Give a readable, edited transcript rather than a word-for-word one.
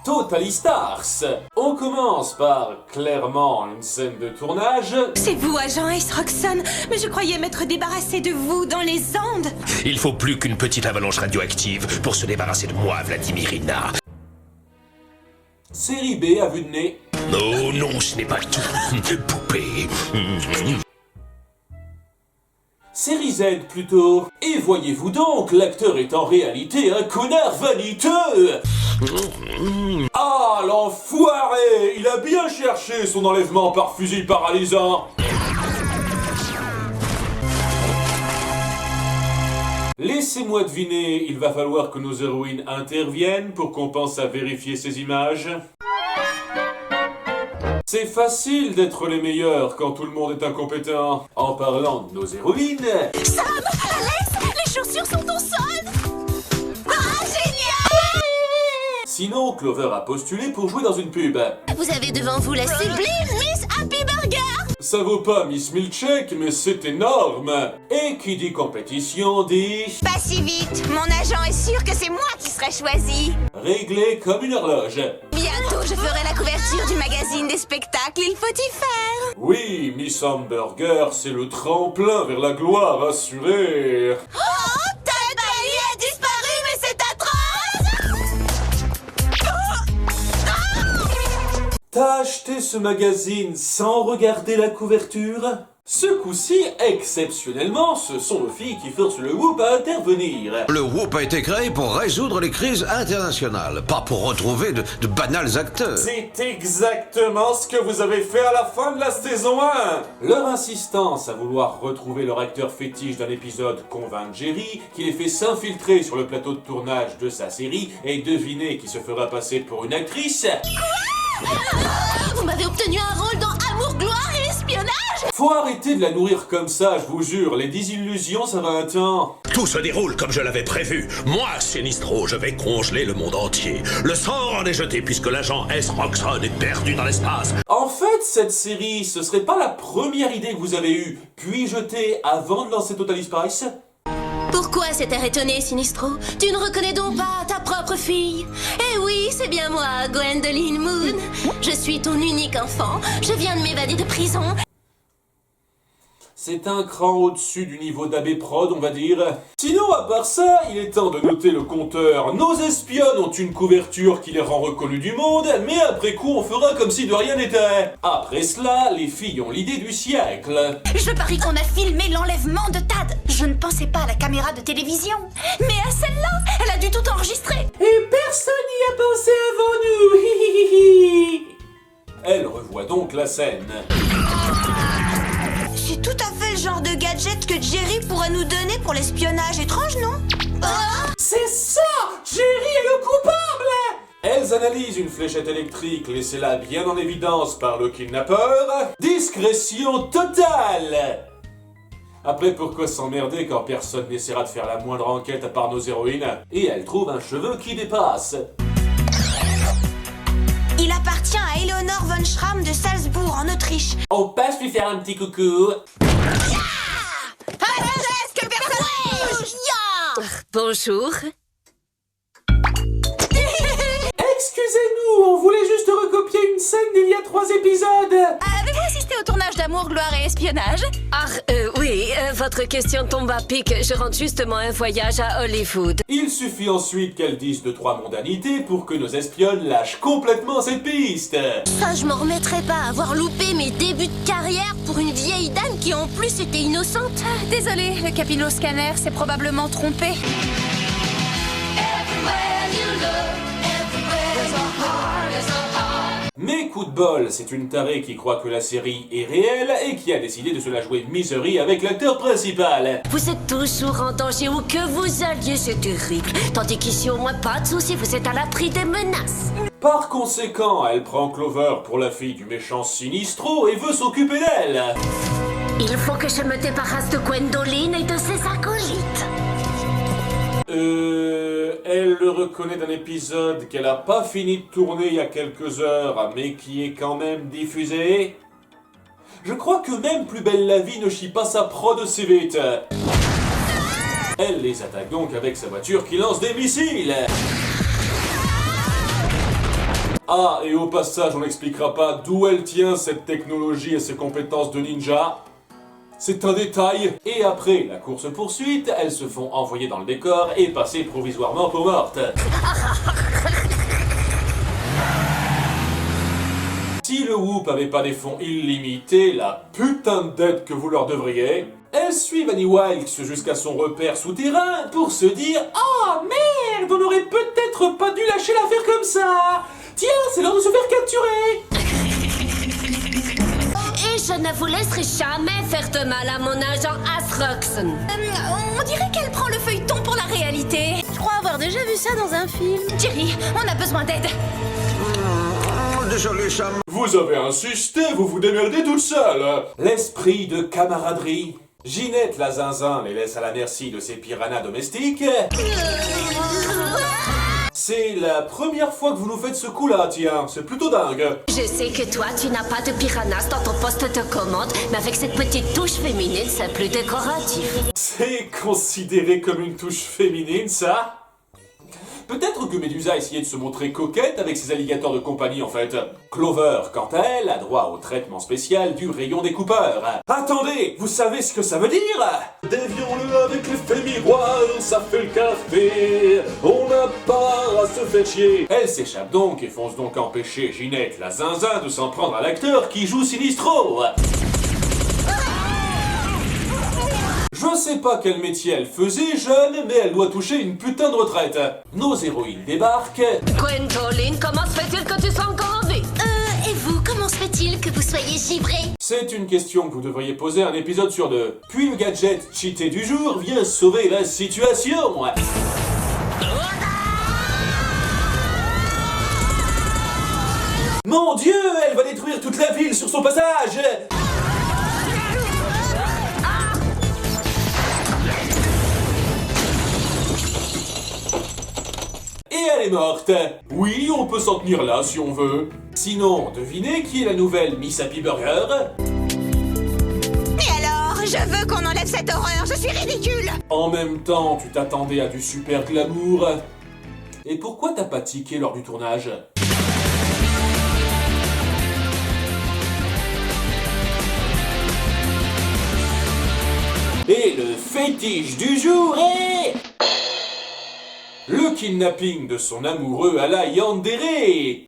Totally Stars. On commence par, clairement, une scène de tournage. C'est vous, agent Ace Roxxon, mais je croyais m'être débarrassé de vous dans les Andes. Il faut plus qu'une petite avalanche radioactive pour se débarrasser de moi, Vladimirina. Série B à vue de nez. Oh non, ce n'est pas tout. Poupée. Série Z plutôt. Et voyez-vous donc, l'acteur est en réalité un connard vaniteux. Ah, l'enfoiré! Il a bien cherché son enlèvement par fusil paralysant. Laissez-moi deviner, il va falloir que nos héroïnes interviennent pour qu'on pense à vérifier ces images. C'est facile d'être les meilleurs quand tout le monde est incompétent. En parlant de nos héroïnes... Sam! Alex! Les chaussures sont au sol! Ah, génial! Sinon, Clover a postulé pour jouer dans une pub. Vous avez devant vous la sublime Miss Happy Burger! Ça vaut pas Miss Milkshake, mais c'est énorme. Et qui dit compétition dit... Pas si vite! Mon agent est sûr que c'est moi qui serai choisi! Réglé comme une horloge. Bientôt, je ferai la couverture du magazine des spectacles, il faut y faire! Oui, Miss Hamburger, c'est le tremplin vers la gloire assurée. Oh! Ted Bailey a disparu, mais c'est atroce! T'as acheté ce magazine sans regarder la couverture? Ce coup-ci, exceptionnellement, ce sont nos filles qui forcent le Whoop à intervenir. Le Whoop a été créé pour résoudre les crises internationales, pas pour retrouver de banals acteurs. C'est exactement ce que vous avez fait à la fin de la saison 1. Leur insistance à vouloir retrouver leur acteur fétiche d'un épisode convainc Jerry, qui les fait s'infiltrer sur le plateau de tournage de sa série et deviner qui se fera passer pour une actrice. Vous m'avez obtenu un rôle dans Amour, Gloire et Espionnage! Faut arrêter de la nourrir comme ça, je vous jure, les désillusions ça va un temps. Tout se déroule comme je l'avais prévu. Moi, Sinistro, je vais congeler le monde entier. Le sort en est jeté puisque l'agent Ace Roxxon est perdu dans l'espace. En fait, cette série, ce serait pas la première idée que vous avez eue, puis jetée avant de lancer Totally Spice? Pourquoi cet air étonné, Sinistro? Tu ne reconnais donc pas ta propre fille? Eh oui, c'est bien moi, Gwendoline Moon. Je suis ton unique enfant. Je viens de m'évader de prison. C'est un cran au-dessus du niveau d'AB Prod, on va dire. Sinon, à part ça, il est temps de noter le compteur. Nos espionnes ont une couverture qui les rend reconnues du monde, mais après coup, on fera comme si de rien n'était. Après cela, les filles ont l'idée du siècle. Je parie qu'on a filmé l'enlèvement de Tad. Je ne pensais pas à la caméra de télévision. Mais à celle-là, elle a dû tout enregistrer. Et personne n'y a pensé avant nous. Hihihihi. Elle revoit donc la scène. C'est tout à fait le genre de gadget que Jerry pourrait nous donner pour l'espionnage. Étrange, non? C'est ça! Jerry est le coupable! Elles analysent une fléchette électrique laissée là bien en évidence par le kidnappeur. Discrétion totale! Après, pourquoi s'emmerder quand personne n'essaiera de faire la moindre enquête à part nos héroïnes? Et elles trouvent un cheveu qui dépasse. Il appartient à Eleonore von Schramm de Salzbourg, en Autriche. On passe lui faire un petit coucou. Est-ce que personne bouge? Bonjour. Excusez-nous, on voulait juste recopier une scène d'il y a 3 épisodes. Avez-vous assisté au tournage d'Amour, Gloire et Espionnage? Oui, votre question tombe à pic. Je rentre justement un voyage à Hollywood. Il suffit ensuite qu'elles disent 2-3 mondanités pour que nos espionnes lâchent complètement cette piste. Ça, je m'en remettrai pas. Avoir loupé mes débuts de carrière pour une vieille dame qui en plus était innocente. Désolé, le capilloscanner s'est probablement trompé. Mais coup de bol, c'est une tarée qui croit que la série est réelle et qui a décidé de se la jouer Misery avec l'acteur principal. Vous êtes toujours en danger où que vous alliez, c'est terrible. Tandis qu'ici, au moins, pas de soucis, vous êtes à l'abri des menaces. Par conséquent, elle prend Clover pour la fille du méchant Sinistro et veut s'occuper d'elle. Il faut que je me débarrasse de Gwendoline et de ses acolytes. Elle le reconnaît d'un épisode qu'elle a pas fini de tourner il y a quelques heures, mais qui est quand même diffusé. Je crois que même Plus belle la vie ne chie pas sa prod aussi vite. Elle les attaque donc avec sa voiture qui lance des missiles. Ah, et au passage, on n'expliquera pas d'où elle tient cette technologie et ses compétences de ninja. C'est un détail. Et après la course-poursuite, elles se font envoyer dans le décor et passer provisoirement pour mortes. Si le Whoop avait pas des fonds illimités, la putain de dette que vous leur devriez, elles suivent Annie Wilkes jusqu'à son repère souterrain pour se dire « Oh merde, on aurait peut-être pas dû lâcher l'affaire comme ça. Tiens, c'est l'heure de se faire capturer !» Et je ne vous laisserai jamais faire de mal à mon agent Asroxon. On dirait qu'elle prend le feuilleton pour la réalité. Je crois avoir déjà vu ça dans un film. Jerry, on a besoin d'aide. Désolé, Sam. Vous avez insisté, vous vous démerdez toute seule. L'esprit de camaraderie. Ginette la zinzin les laisse à la merci de ses piranhas domestiques. C'est la première fois que vous nous faites ce coup-là, tiens, c'est plutôt dingue. Je sais que toi, tu n'as pas de piranhas dans ton poste de commande, mais avec cette petite touche féminine, c'est plus décoratif. C'est considéré comme une touche féminine, ça? Peut-être que Medusa essayait de se montrer coquette avec ses alligators de compagnie, en fait. Clover, quant à elle, a droit au traitement spécial du rayon des coupeurs. Attendez, vous savez ce que ça veut dire? Dévions-le avec l'effet miroir, ça fait le café. On n'a pas à se faire chier. Elle s'échappe donc et fonce donc empêcher Ginette, la zinzin, de s'en prendre à l'acteur qui joue Sinistro. Je sais pas quel métier elle faisait jeune, mais elle doit toucher une putain de retraite. Nos héroïnes débarquent. Gwendoline, comment se fait-il que tu sois encore en vie? Et vous, comment se fait-il que vous soyez givré? C'est une question que vous devriez poser un épisode sur deux. Puis le gadget cheaté du jour vient sauver la situation. Mon Dieu, elle va détruire toute la ville sur son passage. Et elle est morte. Oui, on peut s'en tenir là si on veut. Sinon, devinez qui est la nouvelle Miss Happy Burger? Et alors, je veux qu'on enlève cette horreur, je suis ridicule. En même temps, tu t'attendais à du super glamour. Et pourquoi t'as pas tiqué lors du tournage? Et le fétiche du jour est... le kidnapping de son amoureux à la yandere.